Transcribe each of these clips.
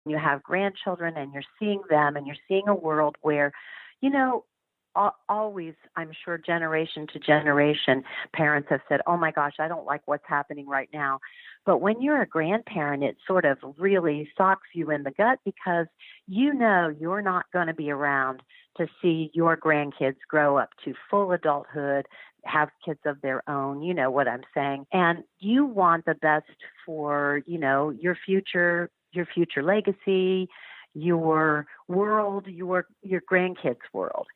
You have grandchildren and you're seeing them and you're seeing a world where, always, I'm sure, generation to generation, parents have said, oh my gosh, I don't like what's happening right now. But when you're a grandparent, it sort of really socks you in the gut because you're not going to be around to see your grandkids grow up to full adulthood, have kids of their own, you know what I'm saying. And you want the best for, your future legacy, your world, your grandkids' world.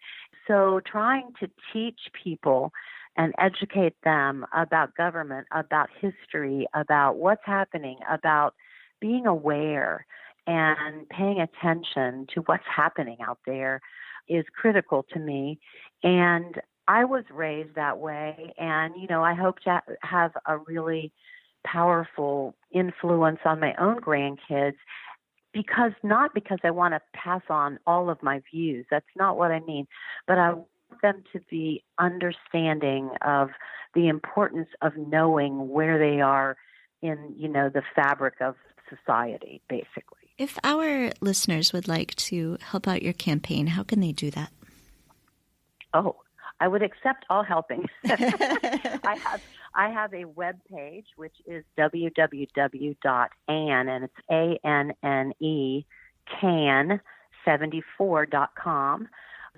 So trying to teach people and educate them about government, about history, about what's happening, about being aware and paying attention to what's happening out there is critical to me. And I was raised that way. And, I hope to have a really powerful influence on my own grandkids not because I want to pass on all of my views. That's not what I mean. But I want them to be understanding of the importance of knowing where they are in, the fabric of society, basically. If our listeners would like to help out your campaign, how can they do that? Oh, I would accept all helping. I have a web page, which is www.anne, and it's ANNE, can74.com.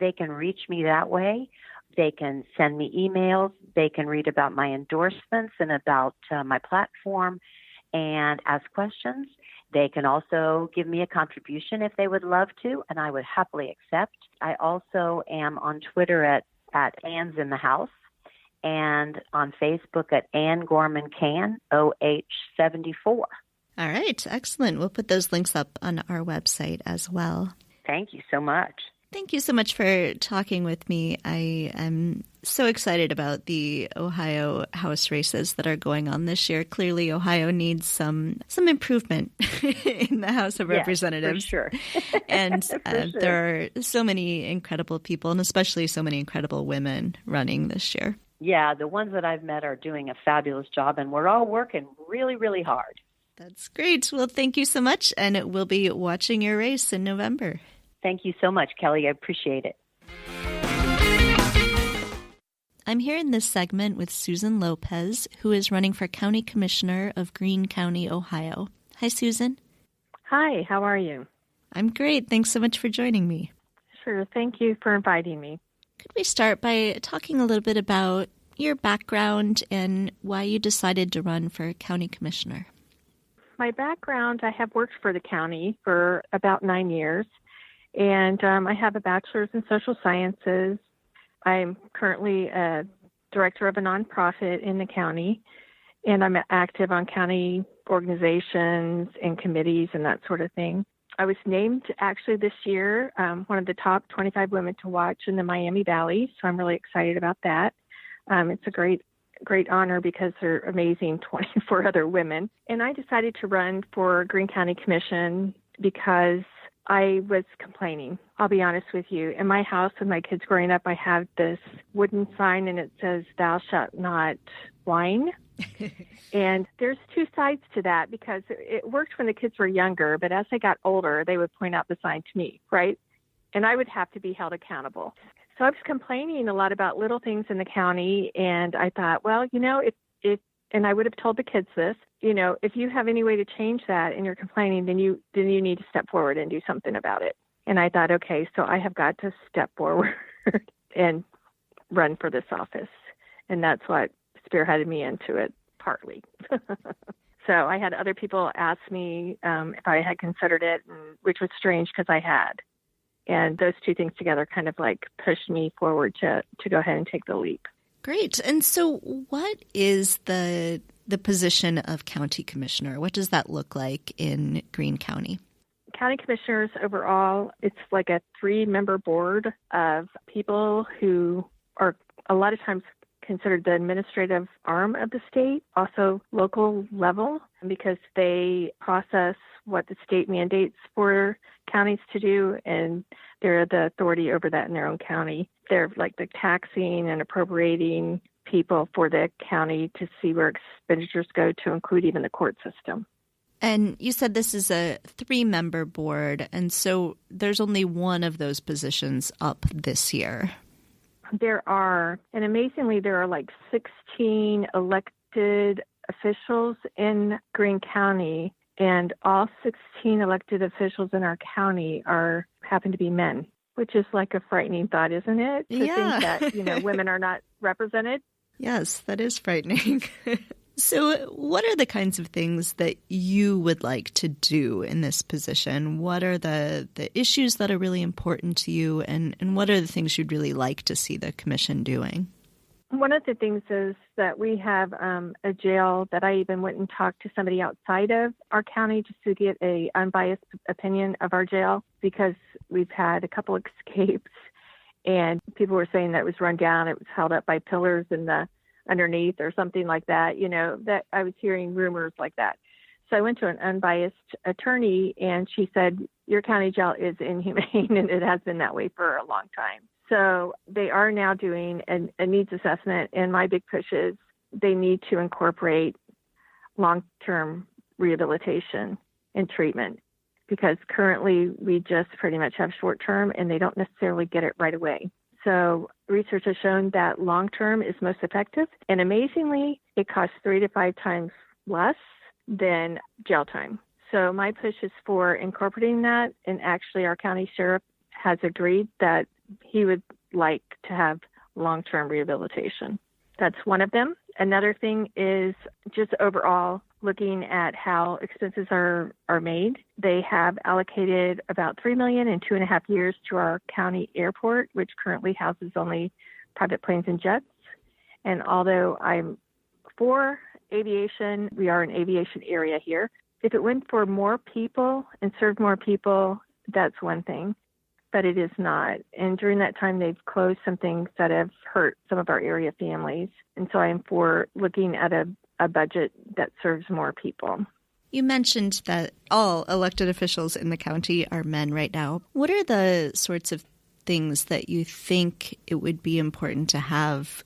They can reach me that way. They can send me emails. They can read about my endorsements and about my platform and ask questions. They can also give me a contribution if they would love to, and I would happily accept. I also am on Twitter at Anne's in the House, and on Facebook at Anne Gorman Can, OH74. All right, excellent. We'll put those links up on our website as well. Thank you so much. Thank you so much for talking with me. I am so excited about the Ohio House races that are going on this year. Clearly, Ohio needs some improvement in the House of Representatives. For sure. And sure. There are so many incredible people, and especially so many incredible women running this year. Yeah, the ones that I've met are doing a fabulous job, and we're all working really, really hard. That's great. Well, thank you so much, and we'll be watching your race in November. Thank you so much, Kelly. I appreciate it. I'm here in this segment with Susan Lopez, who is running for County Commissioner of Greene County, Ohio. Hi, Susan. Hi, how are you? I'm great. Thanks so much for joining me. Sure. Thank you for inviting me. Could we start by talking a little bit about your background and why you decided to run for County Commissioner? My background, I have worked for the county for about 9 years. And I have a bachelor's in social sciences. I'm currently a director of a nonprofit in the county, and I'm active on county organizations and committees and that sort of thing. I was named actually this year one of the top 25 women to watch in the Miami Valley, so I'm really excited about that. It's a great honor because there are amazing 24 other women. And I decided to run for Greene County Commission because I was complaining, I'll be honest with you. In my house, with my kids growing up, I have this wooden sign and it says, "Thou shalt not whine." And there's two sides to that because it worked when the kids were younger, but as they got older, they would point out the sign to me, right? And I would have to be held accountable. So I was complaining a lot about little things in the county, and I thought, well, if and I would have told the kids this, if you have any way to change that and you're complaining, then you need to step forward and do something about it. And I thought, okay, so I have got to step forward and run for this office. And that's what spearheaded me into it, partly. So I had other people ask me if I had considered it, which was strange because I had. And those two things together kind of like pushed me forward to go ahead and take the leap. Great. And so what is the position of county commissioner? What does that look like in Greene County? County commissioners overall, it's like a 3-member board of people who are a lot of times considered the administrative arm of the state, also local level, because they process what the state mandates for counties to do, and they're the authority over that in their own county. They're like the taxing and appropriating people for the county to see where expenditures go, to include even the court system. And you said this is a 3-member board, and so there's only one of those positions up this year. There are, and amazingly, there are like 16 elected officials in Greene County, and all 16 elected officials in our county happen to be men, which is like a frightening thought, isn't it? To think that, women are not represented. Yes, that is frightening. So what are the kinds of things that you would like to do in this position? What are the issues that are really important to you, and what are the things you'd really like to see the commission doing? One of the things is that we have a jail that I even went and talked to somebody outside of our county just to get an unbiased opinion of our jail, because we've had a couple escapes and people were saying that it was run down, it was held up by pillars in the underneath or something like that, that I was hearing rumors like that. So I went to an unbiased attorney and she said, your county jail is inhumane and it has been that way for a long time. So they are now doing a needs assessment, and my big push is they need to incorporate long-term rehabilitation and treatment, because currently we just pretty much have short-term and they don't necessarily get it right away. So research has shown that long-term is most effective, and amazingly, it costs 3 to 5 times less than jail time. So my push is for incorporating that, and actually our county sheriff has agreed that he would like to have long-term rehabilitation. That's one of them. Another thing is just overall looking at how expenses are made. They have allocated about $3 million in 2.5 years to our county airport, which currently houses only private planes and jets. And although I'm for aviation, we are an aviation area here. If it went for more people and served more people, that's one thing, but it is not. And during that time, they've closed some things that have hurt some of our area families. And so I am for looking at a budget that serves more people. You mentioned that all elected officials in the county are men right now. What are the sorts of things that you think it would be important to have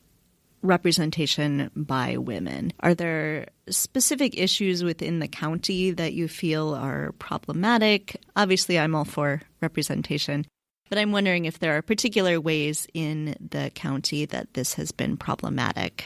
representation by women? Are there specific issues within the county that you feel are problematic? Obviously, I'm all for representation, but I'm wondering if there are particular ways in the county that this has been problematic.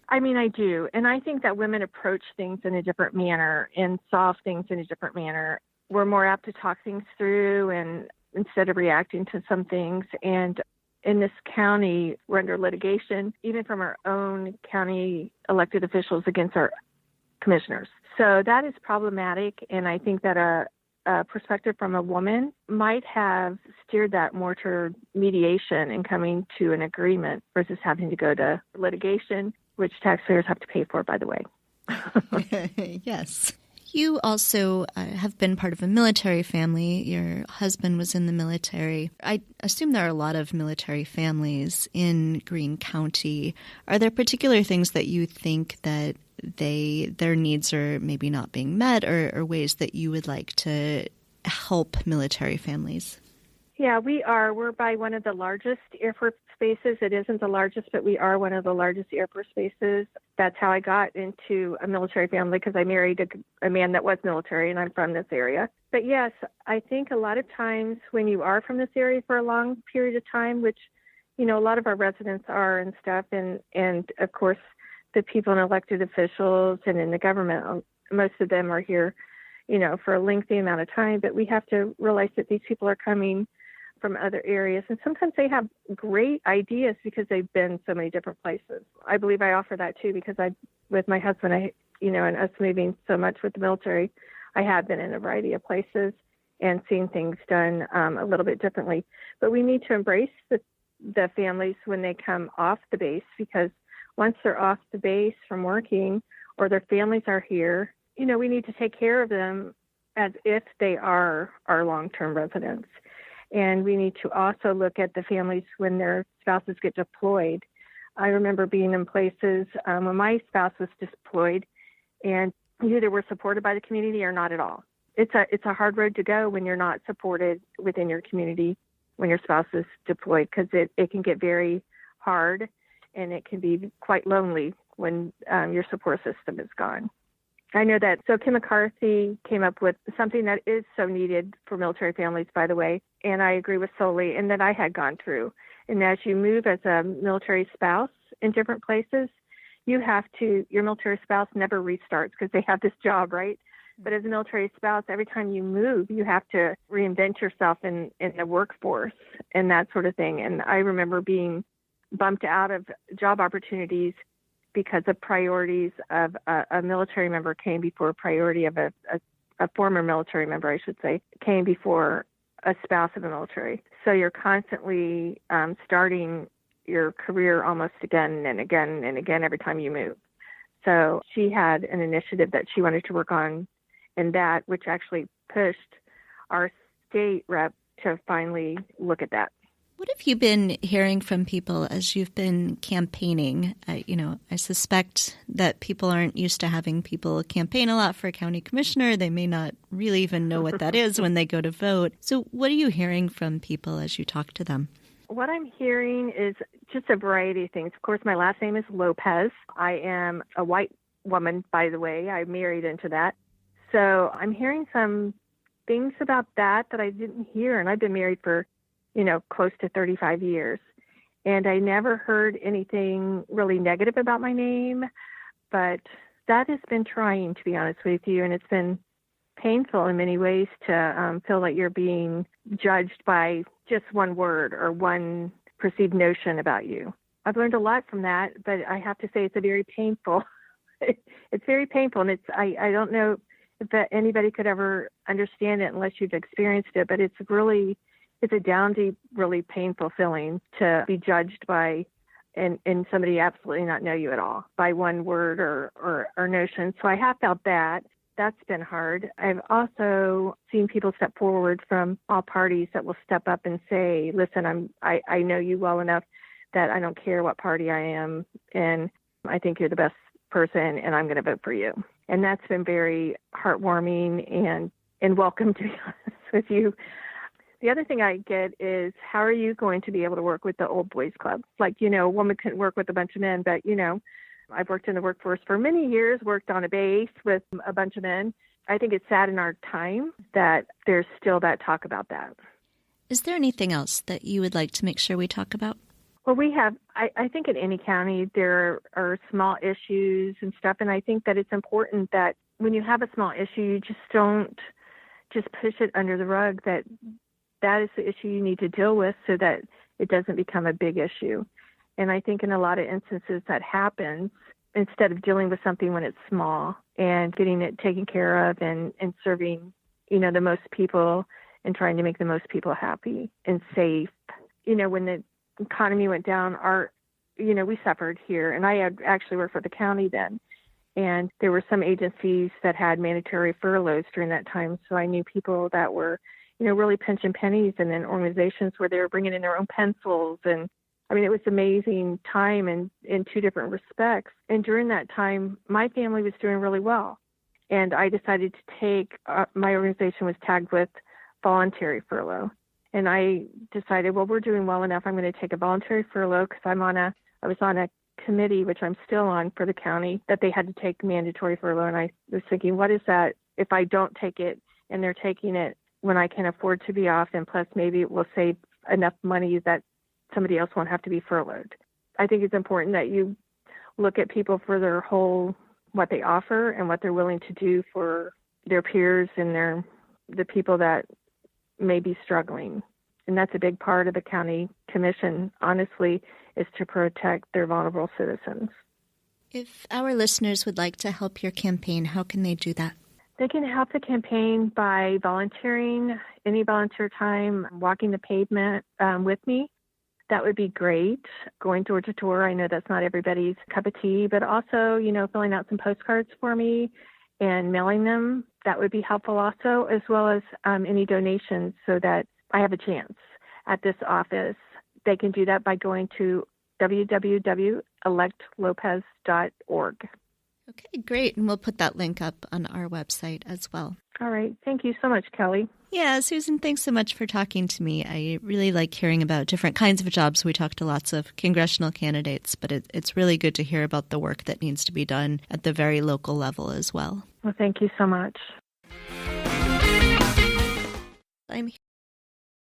I mean, I do. And I think that women approach things in a different manner and solve things in a different manner. We're more apt to talk things through and instead of reacting to some things. And in this county, we're under litigation, even from our own county elected officials against our commissioners. So that is problematic. And I think that a perspective from a woman might have steered that more toward mediation and coming to an agreement versus having to go to litigation, which taxpayers have to pay for, by the way. Yes. You also have been part of a military family. Your husband was in the military. I assume there are a lot of military families in Greene County. Are there particular things that you think that their needs are maybe not being met, or ways that you would like to help military families? Yeah, we are. We're by one of the largest Air Force bases. It isn't the largest, but we are one of the largest Air Force bases. That's how I got into a military family, because I married a man that was military, and I'm from this area. But yes, I think a lot of times when you are from this area for a long period of time, which, a lot of our residents are and stuff, and of course, the people in elected officials and in the government, most of them are here, for a lengthy amount of time. But we have to realize that these people are coming from other areas, and sometimes they have great ideas because they've been so many different places. I believe I offer that too, because with my husband, and us moving so much with the military, I have been in a variety of places and seen things done a little bit differently. But we need to embrace the families when they come off the base, because once they're off the base from working or their families are here, we need to take care of them as if they are our long-term residents. And we need to also look at the families when their spouses get deployed. I remember being in places when my spouse was deployed, and you either were supported by the community or not at all. It's a hard road to go when you're not supported within your community when your spouse is deployed, because it can get very hard, and it can be quite lonely when your support system is gone. I know that. So Kim McCarthy came up with something that is so needed for military families, by the way, and I agree with solely, and that I had gone through. And as you move as a military spouse in different places, your military spouse never restarts because they have this job, right? But as a military spouse, every time you move, you have to reinvent yourself in the workforce and that sort of thing. And I remember being bumped out of job opportunities because of priorities of a military member came before a priority of a former military member, I should say, came before a spouse of the military. So you're constantly starting your career almost again and again and again every time you move. So she had an initiative that she wanted to work on, and that which actually pushed our state rep to finally look at that. What have you been hearing from people as you've been campaigning? I suspect that people aren't used to having people campaign a lot for a county commissioner. They may not really even know what that is when they go to vote. So what are you hearing from people as you talk to them? What I'm hearing is just a variety of things. Of course, my last name is Lopez. I am a white woman, by the way. I married into that. So I'm hearing some things about that I didn't hear. And I've been married for close to 35 years. And I never heard anything really negative about my name, but that has been trying, to be honest with you. And it's been painful in many ways to feel like you're being judged by just one word or one perceived notion about you. I've learned a lot from that, but I have to say it's very painful. It's very painful. And I don't know if anybody could ever understand it unless you've experienced it, but it's a down deep, really painful feeling to be judged by and somebody absolutely not know you at all by one word or notion. So I have felt that. That's been hard. I've also seen people step forward from all parties that will step up and say, listen, I know you well enough that I don't care what party I am, and I think you're the best person, and I'm going to vote for you. And that's been very heartwarming and welcome, to be honest with you. The other thing I get is, how are you going to be able to work with the old boys club? Like, a woman couldn't work with a bunch of men, but, I've worked in the workforce for many years, worked on a base with a bunch of men. I think it's sad in our time that there's still that talk about that. Is there anything else that you would like to make sure we talk about? Well, we have, I think in any county, there are small issues and stuff. And I think that it's important that when you have a small issue, you just don't just push it under the rug, that is the issue you need to deal with so that it doesn't become a big issue. And I think in a lot of instances that happens, instead of dealing with something when it's small and getting it taken care of and serving, the most people and trying to make the most people happy and safe. When the economy went down, we suffered here. And I had actually worked for the county then. And there were some agencies that had mandatory furloughs during that time. So I knew people that were really pinching pennies, and then organizations where they were bringing in their own pencils. And it was an amazing time in two different respects. And during that time, my family was doing really well. And I decided to take, my organization was tagged with voluntary furlough. And I decided, well, we're doing well enough. I'm going to take a voluntary furlough because I was on a committee, which I'm still on for the county, that they had to take mandatory furlough. And I was thinking, what is that if I don't take it and they're taking it when I can afford to be off, and plus maybe it will save enough money that somebody else won't have to be furloughed. I think it's important that you look at people for their whole, what they offer and what they're willing to do for their peers and the people that may be struggling. And that's a big part of the county commission, honestly, is to protect their vulnerable citizens. If our listeners would like to help your campaign, how can they do that? They can help the campaign by volunteering, any volunteer time, walking the pavement with me. That would be great. Going door to door, I know that's not everybody's cup of tea, but also, filling out some postcards for me and mailing them, that would be helpful also, as well as any donations so that I have a chance at this office. They can do that by going to www.electlopez.org. Okay, great. And we'll put that link up on our website as well. All right. Thank you so much, Kelly. Yeah, Susan, thanks so much for talking to me. I really like hearing about different kinds of jobs. We talked to lots of congressional candidates, but it's really good to hear about the work that needs to be done at the very local level as well. Well, thank you so much. I'm